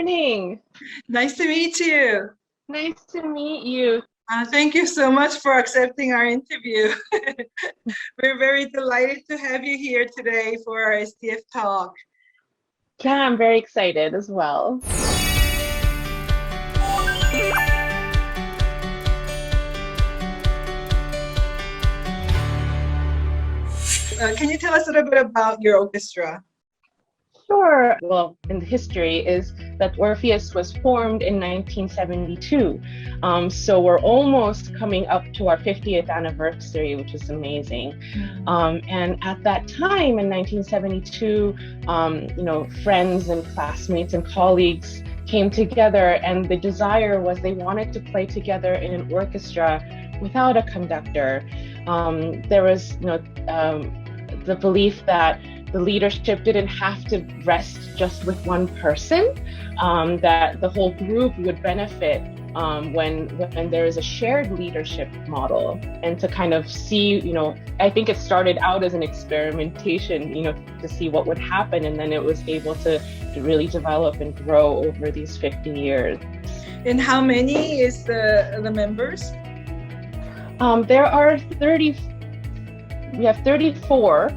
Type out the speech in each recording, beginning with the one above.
morning. Nice to meet you. Nice to meet you. Thank you so much for accepting our interview. We're very delighted to have you here today for our SDF talk. Yeah, I'm very excited as well. Can you tell us a little bit about your orchestra? Sure. Well, in the history is that Orpheus was formed in 1972. So we're almost coming up to our 50th anniversary, which is amazing. And at that time in 1972, friends and classmates and colleagues came together, and the desire was they wanted to play together in an orchestra without a conductor. There was, the belief that the leadership didn't have to rest just with one person, that the whole group would benefit when there is a shared leadership model. And to kind of see, I think it started out as an experimentation, to see what would happen, and then it was able to really develop and grow over these 50 years. And how many is the members? There are 34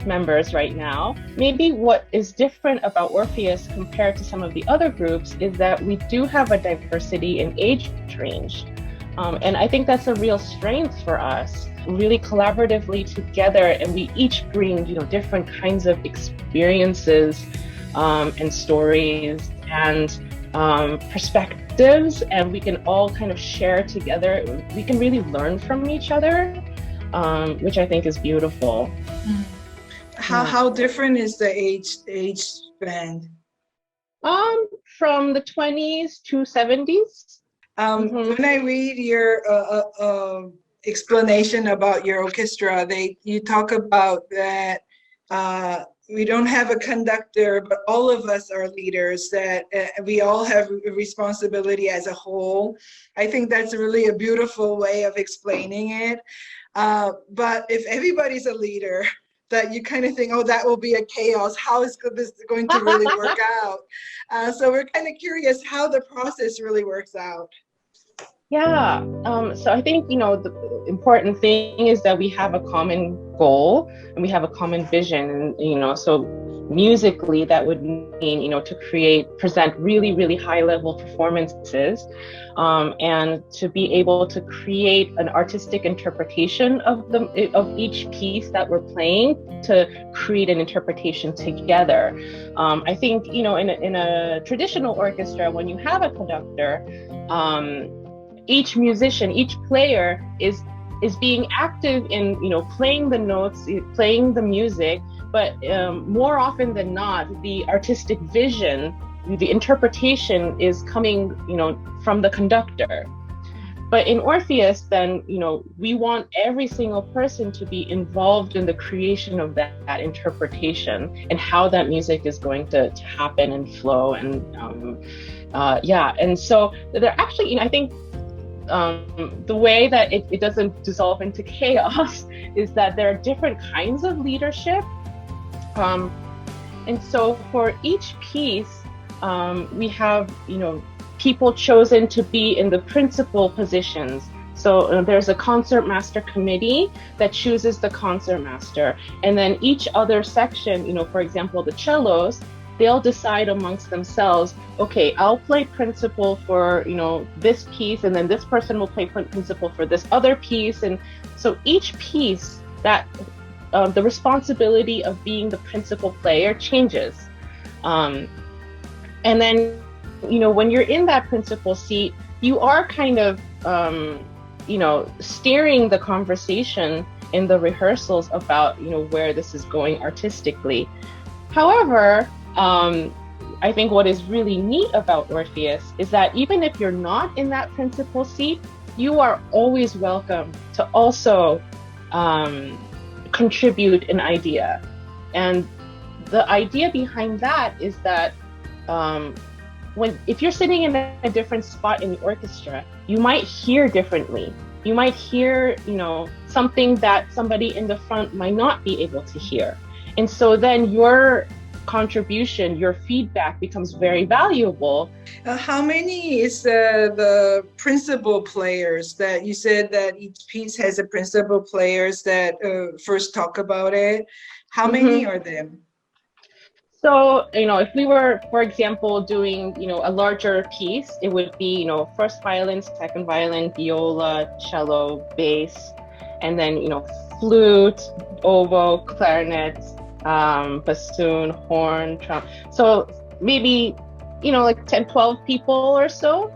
members right now. Maybe what is different about Orpheus compared to some of the other groups is that we do have a diversity in age range. And I think that's a real strength for us, really collaboratively together, and we each bring, different kinds of experiences and stories and perspectives, and we can all kind of share together. We can really learn from each other, which I think is beautiful. How different is the age band? From the 20s to 70s. When I read your explanation about your orchestra, you talk about that we don't have a conductor, but all of us are leaders, that we all have a responsibility as a whole. I think that's really a beautiful way of explaining it. But if everybody's a leader, that you kind of think, oh, that will be a chaos. How is this going to really work out? So we're kind of curious how the process really works out. Yeah. So I think, the important thing is that we have a common goal and we have a common vision. And, so musically, that would mean, to present really, really high level performances, and to be able to create an artistic interpretation of each piece that we're playing, to create an interpretation together. I think, in a traditional orchestra, when you have a conductor, each musician, each player is being active in, playing the notes, playing the music, but more often than not, the artistic vision, the interpretation is coming, from the conductor. But in Orpheus, then, we want every single person to be involved in the creation of that interpretation and how that music is going to happen and flow. And and so they're actually, I think, the way that it doesn't dissolve into chaos is that there are different kinds of leadership. And so for each piece, we have, people chosen to be in the principal positions. So there's a concertmaster committee that chooses the concertmaster. And then each other section, for example, the cellos, they'll decide amongst themselves, okay, I'll play principal for, this piece, and then this person will play principal for this other piece. And so each piece, that the responsibility of being the principal player changes. And then, when you're in that principal seat, you are kind of, steering the conversation in the rehearsals about, where this is going artistically. However, I think what is really neat about Orpheus is that even if you're not in that principal seat, you are always welcome to also contribute an idea. And the idea behind that is that if you're sitting in a different spot in the orchestra, you might hear differently. You might hear, something that somebody in the front might not be able to hear. And so then your contribution, your feedback becomes very valuable. How many is the principal players that you said that each piece has a principal players that first talk about it? How many are them? So, if we were, for example, doing, a larger piece, it would be, first violin, second violin, viola, cello, bass, and then, flute, oboe, clarinet, bassoon, horn, trumpet. So maybe, like 10, 12 people or so.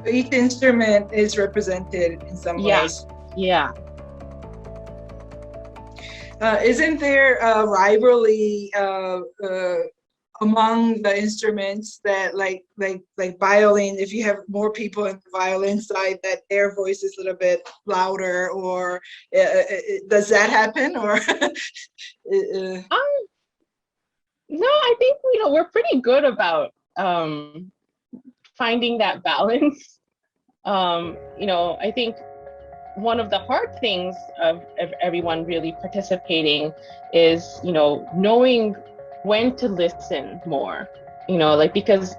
Each instrument is represented in some ways. Yeah. Isn't there a rivalry among the instruments that like violin, if you have more people in the violin side, that their voice is a little bit louder, or does that happen? Or no, I think we're pretty good about finding that balance. I think one of the hard things of everyone really participating is, knowing when to listen more, because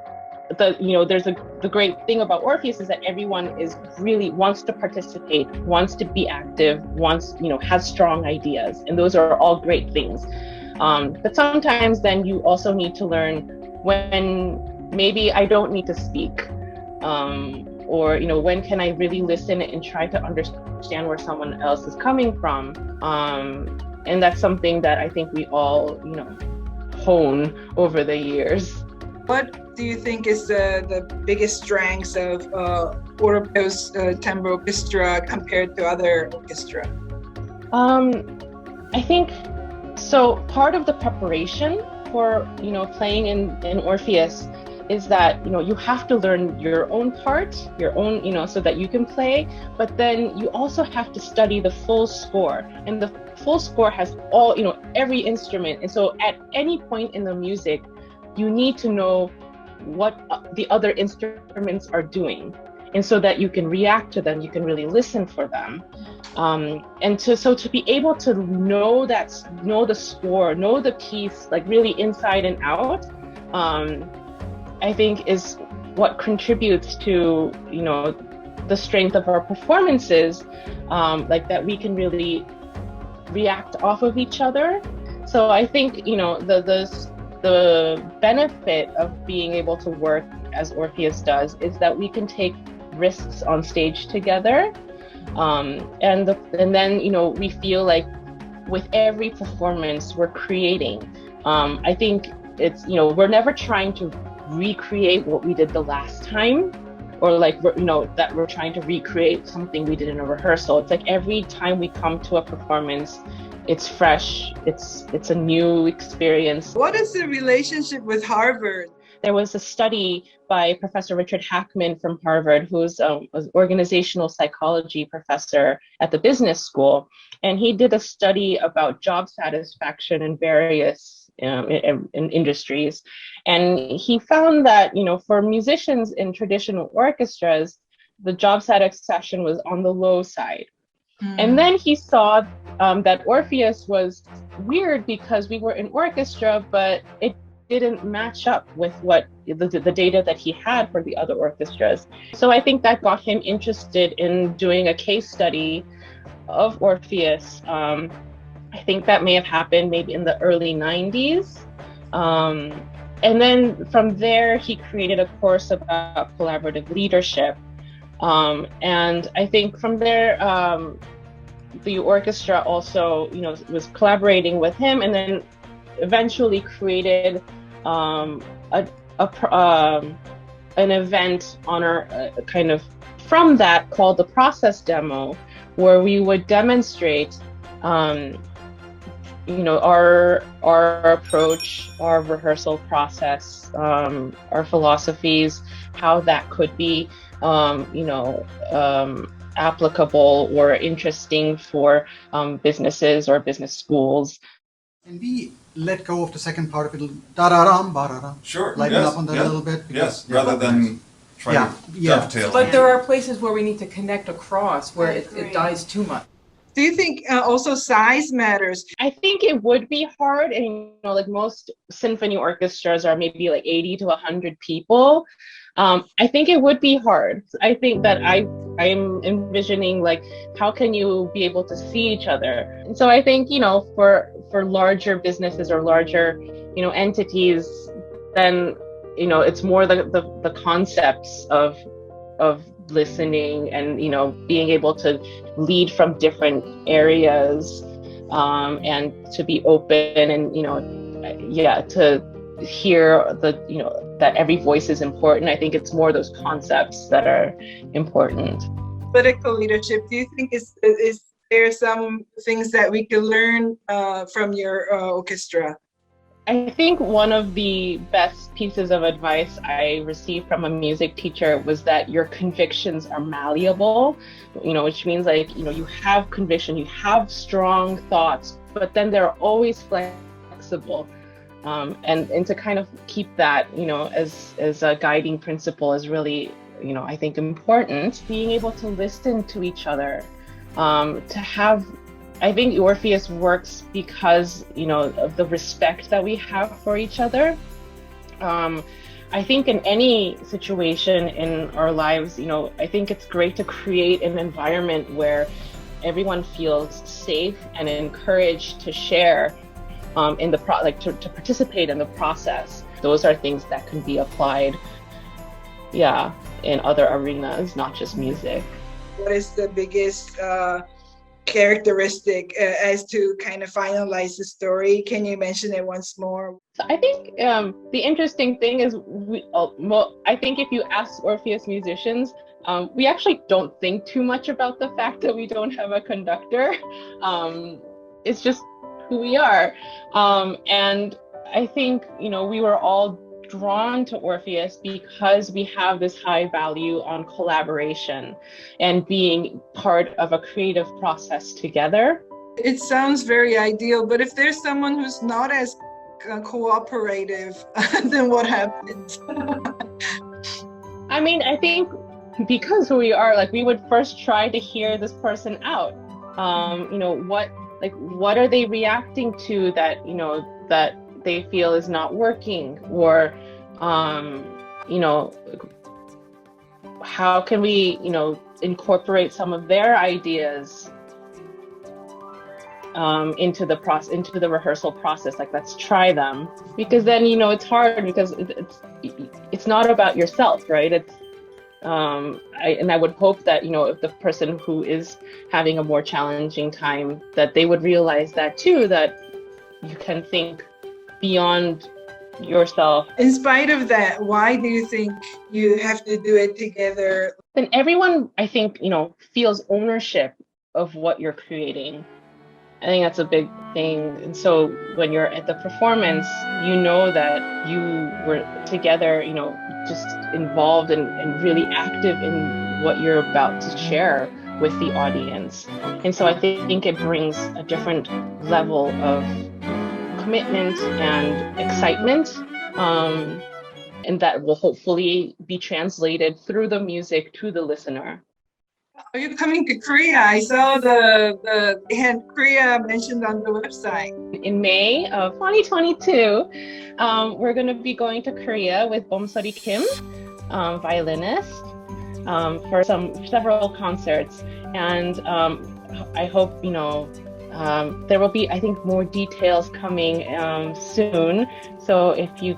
the great thing about Orpheus is that everyone is really wants to participate, wants to be active, has strong ideas, and those are all great things. But sometimes then you also need to learn when maybe I don't need to speak. Or when can I really listen and try to understand where someone else is coming from, and that's something that I think we all hone over the years. What do you think is the biggest strengths of Orupeus Chamber Orchestra compared to other orchestra? I think so. Part of the preparation for playing in Orpheus is that you have to learn your own part, so that you can play, but then you also have to study the full score, and the full score has all every instrument, and so at any point in the music you need to know what the other instruments are doing, and so that you can react to them, you can really listen for them, and to be able to know the score, know the piece like really inside and out, I think is what contributes to the strength of our performances, like that we can really react off of each other. So I think the benefit of being able to work as Orpheus does is that we can take risks on stage together, and then we feel like with every performance we're creating. I think it's we're never trying to recreate what we did the last time, or that we're trying to recreate something we did in a rehearsal. It's like every time we come to a performance, it's fresh, it's a new experience. What is the relationship with Harvard? There was a study by Professor Richard Hackman from Harvard, who's an organizational psychology professor at the business school, and he did a study about job satisfaction in various in industries, and he found that for musicians in traditional orchestras, the job satisfaction was on the low side. And then he saw that Orpheus was weird because we were in orchestra, but it didn't match up with what the data that he had for the other orchestras. So I think that got him interested in doing a case study of Orpheus. I think that may have happened maybe in the early 90s. And then from there, he created a course about collaborative leadership. And I think from there, the orchestra also, was collaborating with him, and then eventually created an event on our kind of from that called the process demo, where we would demonstrate our approach, our rehearsal process, our philosophies, how that could be, applicable or interesting for businesses or business schools. Can we let go of the second part of it? Da-da-dum, ba-da-dum. Sure. Lighten up on that a little bit. Yes, rather than trying to dovetail. But there are places where we need to connect across where it dies too much. Do you think also size matters? I think it would be hard, and like most symphony orchestras are maybe like 80 to 100 people. I think it would be hard. I think that I'm envisioning like how can you be able to see each other? And so I think for larger businesses or larger entities, then it's more the concepts of listening and being able to lead from different areas, and to be open and to hear that every voice is important. I think it's more those concepts that are important. Political leadership, do you think is there some things that we can learn from your orchestra? I think one of the best pieces of advice I received from a music teacher was that your convictions are malleable, which means like, you have conviction, you have strong thoughts, but then they're always flexible. And to kind of keep that, as a guiding principle is really, I think important. Being able to listen to each other, to have, I think Orpheus works because, of the respect that we have for each other. I think in any situation in our lives, I think it's great to create an environment where everyone feels safe and encouraged to share in the to participate in the process. Those are things that can be applied, in other arenas, not just music. What is the biggest characteristic as to kind of finalize the story? Can you mention it once more? So I think the interesting thing is, I think if you ask Orpheus musicians, we actually don't think too much about the fact that we don't have a conductor. It's just who we are. And I think, we were all drawn to Orpheus because we have this high value on collaboration and being part of a creative process together. It sounds very ideal, but if there's someone who's not as cooperative, then what happens? I mean, I think because who we are, like, we would first try to hear this person out. What are they reacting to that, that they feel is not working, or how can we incorporate some of their ideas into the rehearsal process. Like, let's try them, because then it's hard because it's not about yourself, right? It's I would hope that if the person who is having a more challenging time, that they would realize that too, that you can think beyond yourself. In spite of that, why do you think you have to do it together? Then everyone, I think, feels ownership of what you're creating. I think that's a big thing. And so when you're at the performance, that you were together, just involved and really active in what you're about to share with the audience. And so I think it brings a different level of commitment and excitement, and that will hopefully be translated through the music to the listener. Are you coming to Korea? I saw they had Korea mentioned on the website. In May of 2022, we're going to be going to Korea with Bomsori Kim, violinist, for several concerts, and I hope there will be, I think, more details coming soon. So if you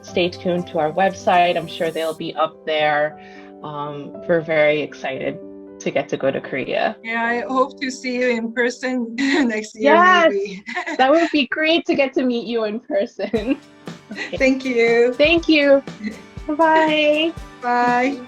stay tuned to our website, I'm sure they'll be up there. We're very excited to get to go to Korea. Yeah, I hope to see you in person next year. Yes, maybe. That would be great to get to meet you in person. Okay. Thank you. Thank you. Bye-bye. Bye.